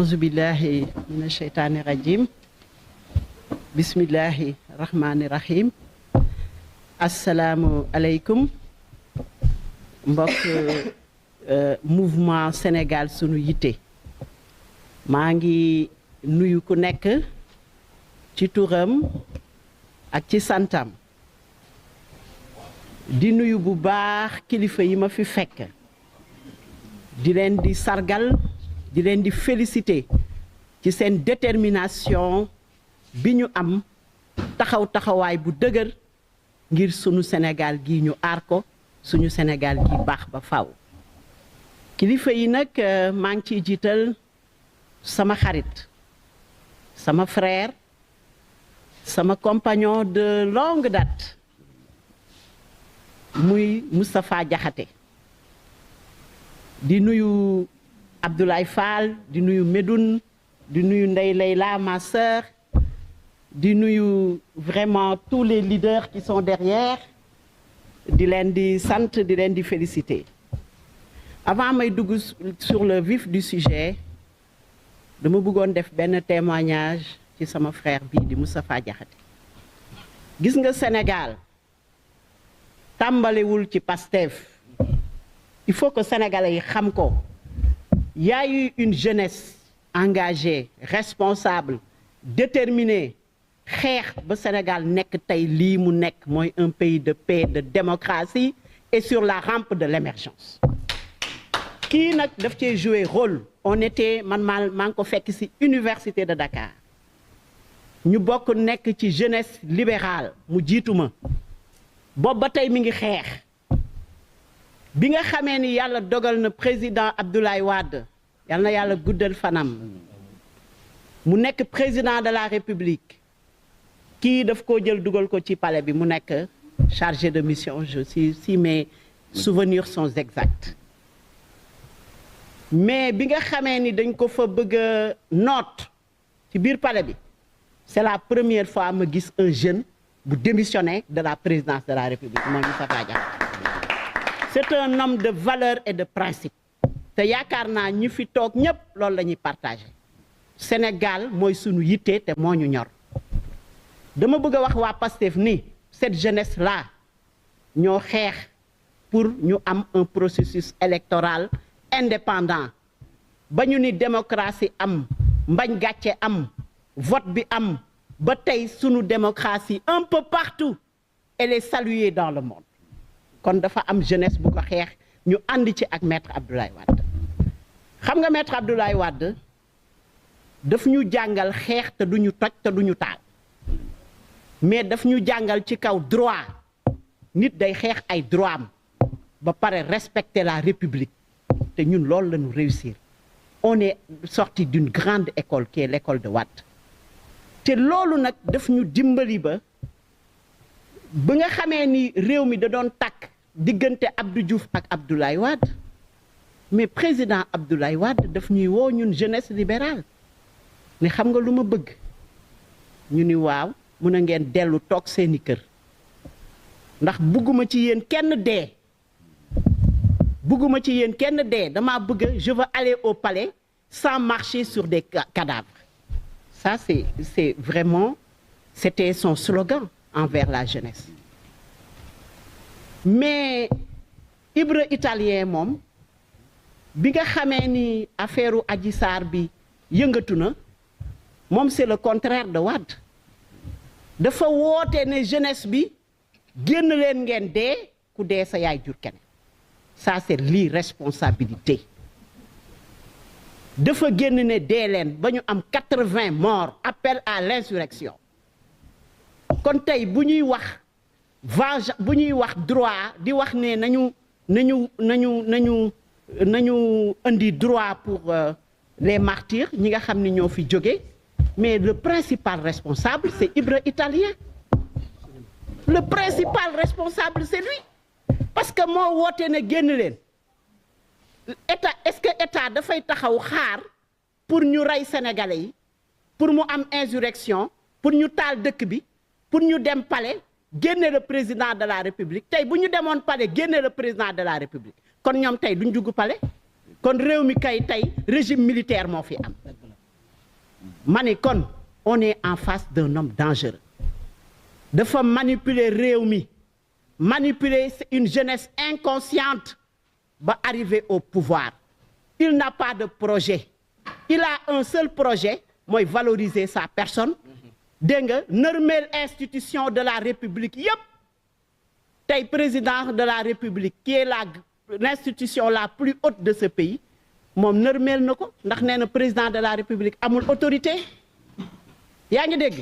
auzu billahi mina sheytaani rajim bismillahi rahmaani rahim asalaamu aleykum mbokk mouvement Sénégal sunu yitte maa ngi nuyu ku nekk ci turam ak ci santam di nuyu bu baax kilifa yi ma fi fekk di leen di sargal di leen di féliciter ci seen détermination bi ñu am taxawaay bu dëgër ngir sunu Sénégal gi ñu aar ko suñu Sénégal gi baax ba faw kilifa yi nag maa ngi ciy jiital sama xarit sama frère sama compagnon de longue date muy Moustapha Diakhaté di nuyu Abdoulaye Fall di nuyu Medoune di nuyu Ndeye Leila ma sœur di nuyu vraiment tous les leaders qui sont derrière di leen di sant di leen di féliciter avant may dugg sur le vif du sujet dama bëggoon def benn témoignage ci sama frère bii di Moustapha Diakhaté gis nga Sénégal tàmbalewul ci Pastef il faut que sénégalais yi xam ko y a eu une jeunesse engagée responsable déterminée xeex ba Sénégal nekk tey lii mu nekk mooy un pays de paix de démocratie et sur la rampe de l'émergence kii nag daf cee jouer rôle on était man maa ngi ko fekk ci université de Dakar ñu bokk nekk ci jeunesse libérale mu jiitu ma boobu ba tey mi ngi xeex bi nga xamee ni yàlla dogal na président Abdoulaye Wade yal na yàlla guddal fanam mu nekk président de la République kii daf koo jël dugal ko ci palais bi mu nekk chargé de mission si mes souvenirs sont exacts mais bi nga xamee ni dañ ko fa bëgg a noot ci biir palais bi c'est la première fois ma gis un jeune bu démissionné de la présidence de la République mooy Moustapha Diakhaté c'est un homme de valeur et de principe te yaakaar naa ñi fi toog ñépp loolu la ñuy partagé Sénégal mooy sunu yitte te moo ñu ñor dama bëgg a wax waa Pastef ni cette jeunesse là ñoo xeex pour ñu am un processus électoral indépendant ba ñu ni démocratie am mbañ gàcce am vote bi am ba tey sunu démocratie un peu partout elle est saluée dans le monde kon dafa am jeunesse bu ko xeex ñu ànd ci ak maître Abdoulaye Wade xam nga maître Abdoulaye Wade daf ñu jàngal xeex te duñu toj te duñu taal mais daf ñu jàngal ci kaw droit nit day xeex ay droit am ba pare respecter la République te ñun loolu la ñu réussir on est sorti d'une grande école qui est l'école de Wade te loolu nag daf ñu dimbali ba nga xamee ni réew mi da doon tàkk diggante Abdou Diouf ak Abdoulaye Wade mais président Abdoulaye Wade daf ñuy woo ñun jeunesse libérale ne xam nga lu ma bëgg ñu ni waaw mun a ngeen dellu toog seeni kër ndax bugguma ci yéen kenn dee bugguma ci yéen kenn dee dama bëgg je veux aller au palais sans marcher sur des cadavres ça c'est vraiment c'était son slogan envers la jeunesse mais Ibra italien moom bi nga xamee ni affaire u Adji Sarr bi yëngatu na moom c'est le contraire de Wade dafa woote ne jeunesse bi génn leen ngeen dee ku dee sa yaay jur keneen ça c'est l'irresponsabilité dafa génn ne dee leen ba ñu am 80 morts appel à l'insurrection kon tey bu ñuy wax bu ñuy wax droit di wax ne nañu indi droit pour les martyrs ñi nga xam ni ñoo fi jóge mais le principal responsable c'est Ibra italien le principal responsable c'est lui parce que moo woote ne génn leen état est-ce que état dafay taxaw xaar pour ñu rey sénégalais yi pour mu am insurrection pour ñu taal dëkk bi pour ñu dem palais génne le président de la république tey bu ñu demoon palais génne le président de la république kon ñoom tey duñ dugg palais kon réew mi kay tey régime militaire moo fi am ma ne kon on est en face d'un homme dangereux dafa manipuler réew mi manipuler une jeunesse inconsciente ba arriver au pouvoir il n'a pas de projet il a un seul projet mooy valoriser sa personne dégg nga nërmeel institution de la République yépp tey président de la République qui est l'institution la plus haute de ce pays moom nërmeel na ko ndax nee na président de la République amul autorité yaa ngi dégg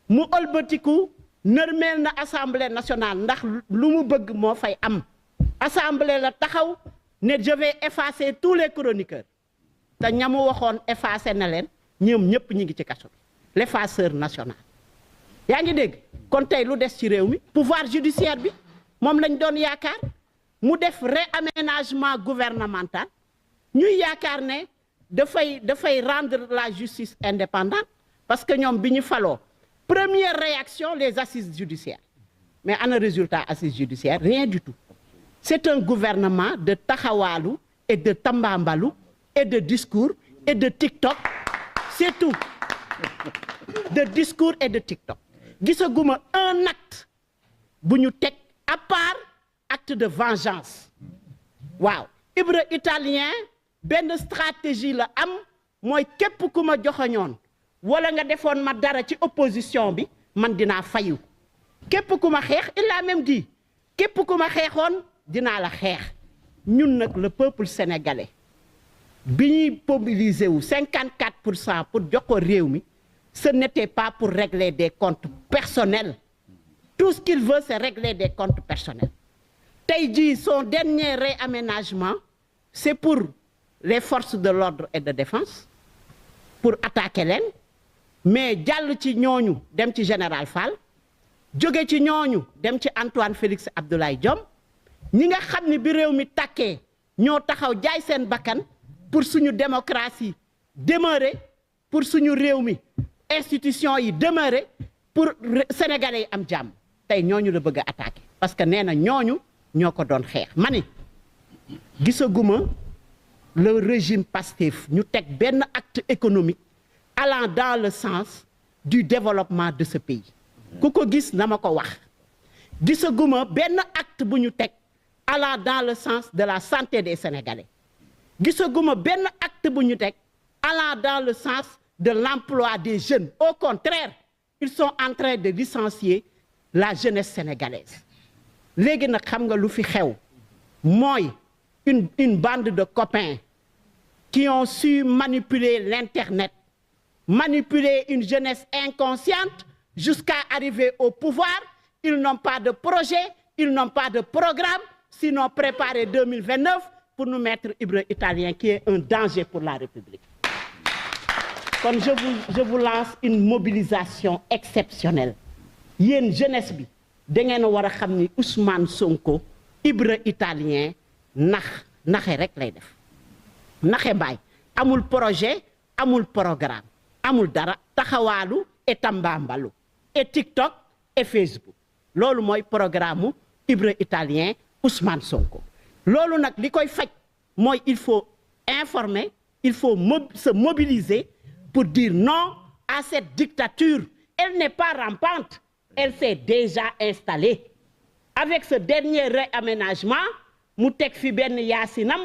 mu ëlbatiku nërmeel na assemblée nationale ndax lu mu bëgg moo fay am assemblée la taxaw ne je vais effacer tous les chroniqueurs te ñamu waxoon effacer na leen ñoom ñëpp ñi ngi ci kaso bi l'effaceur national yaa ngi dégg kon tey lu des ci réew mi pouvoir judiciaire bi moom lañ doon yaakaar mu def réaménagement gouvernemental ñuy yaakaar ne dafay rendre la justice indépendante parce que ñoom bi ñu faloo première réaction les assises judiciaires mais ana résultat assises judiciaires rien du tout c'est un gouvernement de taxawaalu et de tambambalu et de discours et de TikTok c'est tout de discours et de TikTok gisaguma un acte bu ñu teg à part acte de vengeance waaw Ibra italien benn stratégie la am mooy képp ku ma joxoñoon wala nga defoon ma dara ci opposition bi man dinaa fayu képp ku ma xeex il a même dit képp ku ma xeexoon dinaa la xeex ñun nag le peuple sénégalais bi ñuy mobiliser wu 54% pour jox ko réew mi ce n'était pas pour régler des comptes personnels tout ce qu'il veut c'est régler des comptes personnels tey jii son dernier réaménagement c'est pour les forces de l'ordre et de défense pour attaquer leen mais jàll ci ñooñu dem ci général Fall jóge ci ñooñu dem ci Antoine Félix Abdoulaye Diome ñi nga xam ne bi réew mi tàkkee ñoo taxaw jaay seen bakkan pour suñu démocratie demeurer pour suñu réew mi institution yi demeurer pour sénégalais yi am jàmm tey ñooñu la bëgg a attaquer parce que nee na ñooñu ñoo ko doon xeex ma ni gisaguma le régime Pastef ñu teg benn acte économique allant dans le sens du développement de ce pays ku ko gis na ma ko wax gisaguma benn acte bu ñu teg allant dans le sens de la santé des Sénégalais gisaguma benn acte bu ñu teg allant dans le sens de l'emploi des jeunes au contraire ils sont en train de licencier la jeunesse sénégalaise léegi nag xam nga lu fi xew mooy une bande de copains qui ont su manipuler l'internet manipuler une jeunesse inconsciente jusqu'à arriver au pouvoir ils n'ont pas de projet ils n'ont pas de programme sinon préparer 2029 pour nous mettre Ibra italien qui est un danger pour la République kon je vous lance une mobilisation exceptionnelle yéen jeunesse bi da ngeen a war a xam ni Ousmane Sonko Ibra italien naxe rek lay def naxe baay amul projet amul programme amul dara taxawaalu et tambambalu et TikTok et Facebook loolu mooy programme mu Ibra italien Ousmane Sonko loolu nag li koy faj mooy il faut informer il faut se mobiliser pour dire non à cette dictature elle n'est pas rampante elle s'est déjà installée avec ce dernier réaménagement mu teg fi benn yaasinam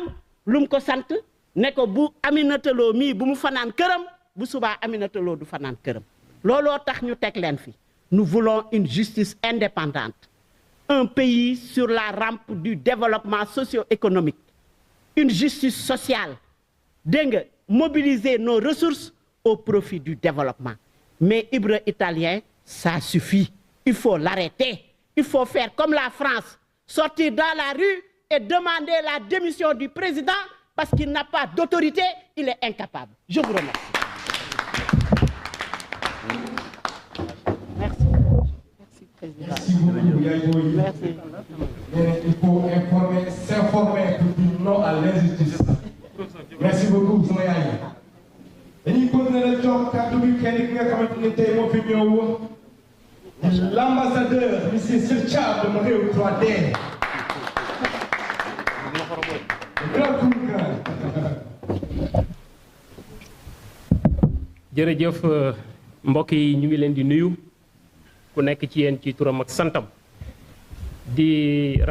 lu mu ko sant ne ko bu Aminata Lo mii bu mu fanaan këram bu subaa Aminata Lo du fanaan këram looloo tax ñu teg leen fi nous voulons une justice indépendante un pays sur la rampe du développement socio-économique une justice sociale dégg nga mobiliser nos ressources au profit du développement mais Ibra italien ça suffit il faut l'arrêter il faut faire comme la France sortir dans la rue et demander la démission du président parce qu'il n'a pas d'autorité il est incapable je vous remercie. Merci beaucoup, Yaye. Merci. Il faut informer, s'informer pour dire non à l'injustice. Merci beaucoup, sama yaay. dañuy continuer la jox kàddu bi kenn ki nga xamante ni tey moo fi ñëw l'ambassadeur monsieur Cheikh Thiam de mon réew 3D. jërëjëf mbokk yi ñu ngi leen di nuyu ku nekk ci yéen ci turam ak santam di